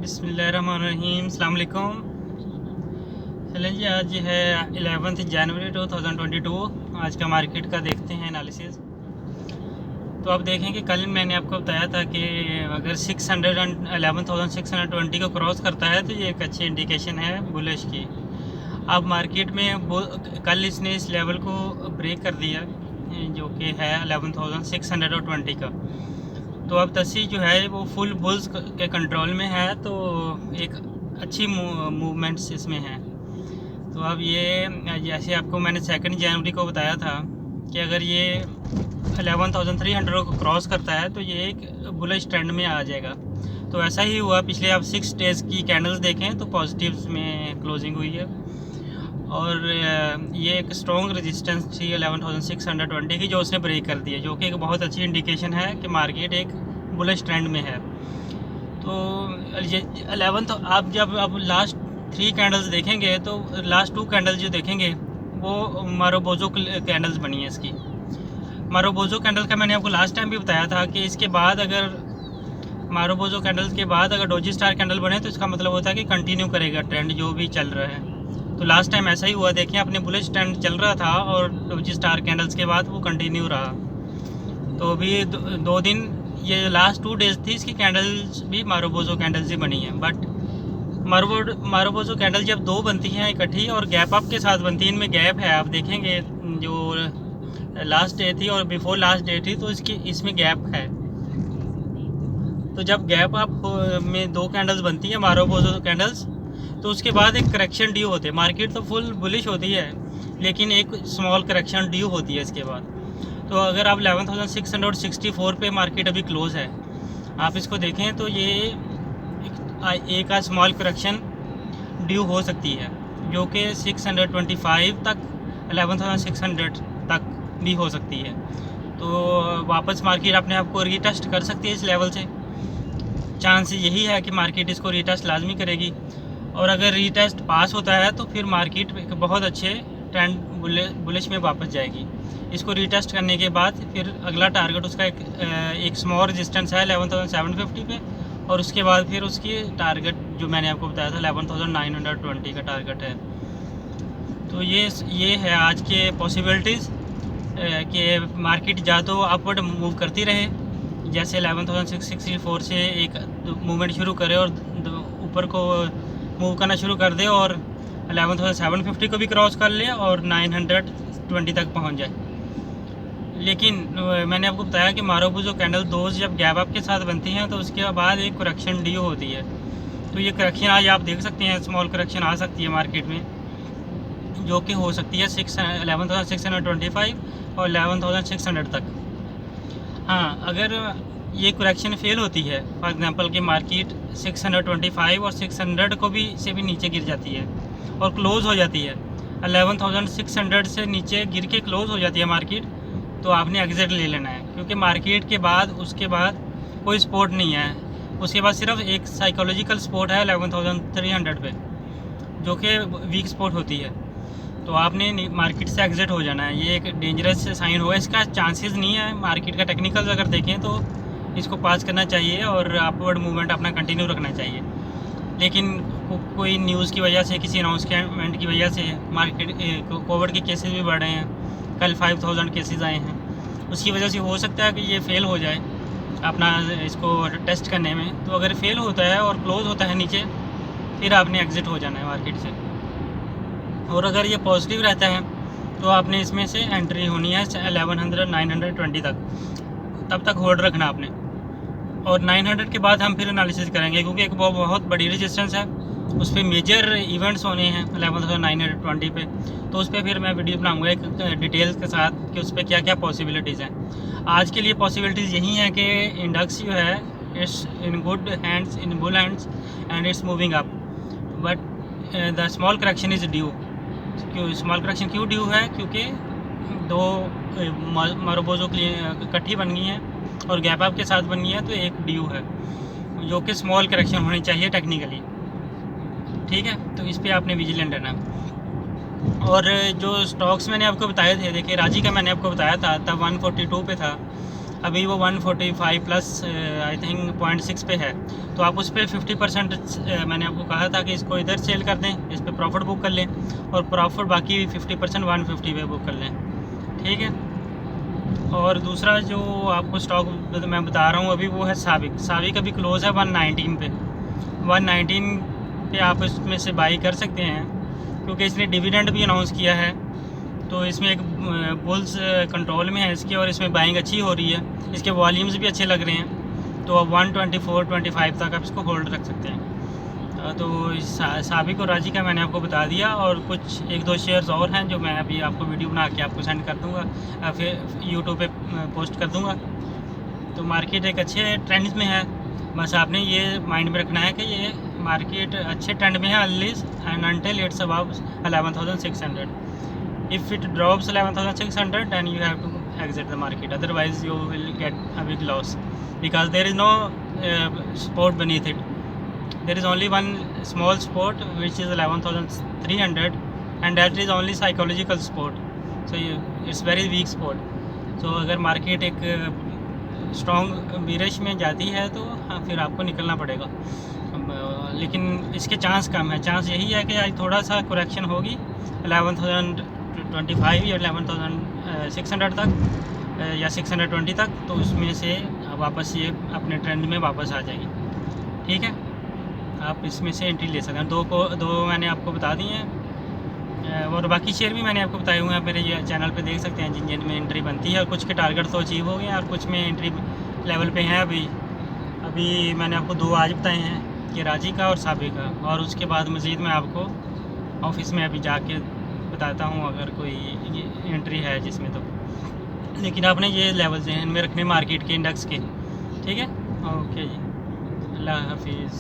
बिस्मिल्लाहिर्रहमानिर्रहीम, अस्सलाम वालेकुम। चलें जी, आज है 11 जनवरी 2022। आज का मार्केट का देखते हैं एनालिसिस। तो आप देखें कि कल मैंने आपको बताया था कि अगर 11,620 को क्रॉस करता है तो ये एक अच्छी इंडिकेशन है बुलिश की। अब मार्केट में कल इसने इस लेवल को ब्रेक कर दिया जो कि है 11,620 का। तो अब तसी जो है वो फुल बुल्स के कंट्रोल में है, तो एक अच्छी मूवमेंट्स इसमें हैं। तो अब ये जैसे आपको मैंने 2 जनवरी को बताया था कि अगर ये 11,300 को क्रॉस करता है तो ये एक बुलिश ट्रेंड में आ जाएगा। तो ऐसा ही हुआ। पिछले आप 6 डेज़ की कैंडल्स देखें तो पॉजिटिव्स में क्लोजिंग हुई है और ये एक स्ट्रॉन्ग रेजिस्टेंस थी 11,620 की जो उसने ब्रेक कर दी है, जो कि एक बहुत अच्छी इंडिकेशन है कि मार्केट एक बुलिश ट्रेंड में है। तो 11 आप जब अब लास्ट 3 कैंडल्स देखेंगे तो लास्ट 2 कैंडल्स जो देखेंगे वो मारोबोजो कैंडल्स बनी है इसकी। मारोबोजो कैंडल का मैंने आपको लास्ट टाइम भी बताया था कि इसके बाद अगर मारोबोजो कैंडल्स के बाद अगर डोजी स्टार कैंडल बने तो इसका मतलब होता है कि कंटिन्यू करेगा ट्रेंड जो भी चल रहा है। तो लास्ट टाइम ऐसा ही हुआ। देखिए, अपने बुलिश ट्रेंड चल रहा था और डोजी स्टार कैंडल्स के बाद वो कंटिन्यू रहा। तो अभी 2 दिन ये लास्ट 2 डेज थी इसकी कैंडल्स भी मारोबोजो कैंडल्स ही बनी हैं। बट मारोबोजो कैंडल जब 2 बनती हैं इकट्ठी और गैप अप के साथ बनती है, इनमें गैप है। आप देखेंगे जो लास्ट डे थी और बिफोर लास्ट डे थी तो इसमें गैप है। तो जब गैप अप में 2 कैंडल्स बनती हैं मारोबोजो कैंडल्स, तो उसके बाद एक करेक्शन ड्यू होते हैं। मार्केट तो फुल बुलिश होती है लेकिन एक स्मॉल करेक्शन ड्यू होती है इसके बाद। तो अगर आप 11,664 पे मार्केट अभी क्लोज़ है, आप इसको देखें तो ये एक स्मॉल करेक्शन ड्यू हो सकती है जो कि 625 तक 11,600 तक भी हो सकती है। तो वापस मार्केट अपने आप को रीटेस्ट कर सकती है इस लेवल से। चांस यही है कि मार्केट इसको रीटेस्ट लाजमी करेगी और अगर रीटेस्ट पास होता है तो फिर मार्केट एक बहुत अच्छे ट्रेंड बुलिश में वापस जाएगी। इसको रीटेस्ट करने के बाद फिर अगला टारगेट उसका एक स्मॉल रेजिस्टेंस है 11,750 पे और उसके बाद फिर उसकी टारगेट जो मैंने आपको बताया था 11,920 का टारगेट है। तो ये है आज के पॉसिबिलिटीज़ कि मार्केट या तो अपवर्ड मूव करती रहे, जैसे 11,664 से एक मूवमेंट शुरू करे और ऊपर को मूव करना शुरू कर दे और 11,750 को भी क्रॉस कर ले और 920 तक पहुंच जाए। लेकिन मैंने आपको बताया कि मारोबोजो कैंडल 2 जब गैप अप के साथ बनती हैं तो उसके बाद एक करेक्शन ड्यू होती है। तो ये करेक्शन आज आप देख सकते हैं, स्मॉल करेक्शन आ सकती है मार्केट में जो कि हो सकती है 11,625 और 11,600 तक। हाँ, अगर ये करेक्शन फेल होती है, फॉर एग्जांपल कि मार्केट 625 और 600 को भी से भी नीचे गिर जाती है और क्लोज़ हो जाती है 11,600 से नीचे गिर के क्लोज़ हो जाती है मार्केट, तो आपने एग्ज़िट ले लेना है। क्योंकि मार्केट के बाद उसके बाद कोई सपोर्ट नहीं है। उसके बाद सिर्फ एक साइकोलॉजिकल सपोर्ट है 11,300 पे जो कि वीक सपोर्ट होती है। तो आपने मार्केट से एग्ज़िट हो जाना है। ये एक डेंजरस साइन होगा। इसका चांसेस नहीं है। मार्केट का टेक्निकल्स अगर देखें तो इसको पास करना चाहिए और अपवर्ड मूवमेंट अपना कंटिन्यू रखना चाहिए। लेकिन कोई न्यूज़ की वजह से, किसी अनाउंसमेंट की वजह से मार्केट कोविड के केसेस भी बढ़ रहे हैं। कल 5,000 केसेस आए हैं। उसकी वजह से हो सकता है कि ये फ़ेल हो जाए अपना इसको टेस्ट करने में। तो अगर फेल होता है और क्लोज़ होता है नीचे, फिर आपने एग्ज़िट हो जाना है मार्केट से। और अगर ये पॉजिटिव रहता है तो आपने इसमें से एंट्री होनी है 11,920 तक। तब तक होल्ड रखना आपने और 900 के बाद हम फिर एनालिसिस करेंगे क्योंकि एक बहुत बड़ी रेजिस्टेंस है। उस पर मेजर इवेंट्स होने हैं 11,920 पे। तो उस पर फिर मैं वीडियो बनाऊंगा एक डिटेल्स के साथ कि उस पर क्या क्या पॉसिबिलिटीज़ हैं। आज के लिए पॉसिबिलिटीज़ यही हैं कि इंडेक्स जो है it's in good hands, in bull hands and it's moving up, but the small correction is due. क्यों स्मॉल करेक्शन क्यों ड्यू है? क्योंकि 2 मारोबोजो इकट्ठी बन गई हैं और गैप अप के साथ बन गई है, तो एक ड्यू है जो कि स्मॉल करेक्शन होनी चाहिए टेक्निकली। ठीक है, तो इस पर आपने विजिलेंट रहना। और जो स्टॉक्स मैंने आपको बताए थे, देखिए राजी का मैंने आपको बताया था तब 142 पे था, अभी वो 145 प्लस आई थिंक 0.6 पे है, तो आप उस पर 50% मैंने आपको कहा था कि इसको इधर सेल कर दें, इस पर प्रॉफिट बुक कर लें, और प्रॉफिट बाकी 50% 150 पे बुक कर लें, ठीक है। और दूसरा जो आपको स्टॉक मैं बता रहा हूँ अभी, वो है साबिक अभी क्लोज़ है 119 पे। 119 पे आप इसमें से बाई कर सकते हैं, क्योंकि इसने डिविडेंड भी अनाउंस किया है, तो इसमें एक बुल्स कंट्रोल में है इसके, और इसमें बाइंग अच्छी हो रही है, इसके वॉल्यूम्स भी अच्छे लग रहे हैं, तो अब 124-25 तक आप इसको होल्ड रख सकते हैं। तो साबिक और राजी का मैंने आपको बता दिया, और कुछ एक दो शेयर्स और हैं जो मैं अभी आपको वीडियो बना के आपको सेंड कर दूँगा, फिर यूट्यूब पे पोस्ट कर दूँगा। तो मार्केट एक अच्छे ट्रेंड में है, बस आपने ये माइंड में रखना है कि ये मार्केट अच्छे ट्रेंड में है unless and until it's about 11,600। If it drops 11,600, then you have to exit the market. Otherwise, you will get a big loss, because there is no support beneath it. There is only one small support which is 11,300, and that is only psychological support. So it's very weak support. So अगर market एक strong bearish में जाती है तो हाँ, फिर आपको निकलना पड़ेगा, लेकिन इसके चांस कम है। चांस यही है कि आज थोड़ा सा करेक्शन होगी 11,025 या 11,600 तक या 620 तक, तो उसमें से वापस ये अपने ट्रेंड में वापस आ जाएगी, ठीक है। आप इसमें से एंट्री ले सकते हैं। दो मैंने आपको बता दिए हैं, और बाकी शेयर भी मैंने आपको बताए हुए हैं, मेरे ये चैनल पे देख सकते हैं जिन जिन में एंट्री बनती है, और कुछ के टारगेट तो अचीव हो गए हैं और कुछ में एंट्री लेवल पे हैं अभी मैंने आपको दो आज बताए हैं, कि राजी का और साबिक का, और उसके बाद मज़ीद मैं आपको ऑफिस में अभी जाके बताता हूँ अगर कोई एंट्री है जिसमें, तो लेकिन आपने ये लेवल जहन में रखने मार्केट के इंडेक्स के, ठीक है। ओके जी, अल्लाह हाफिज़।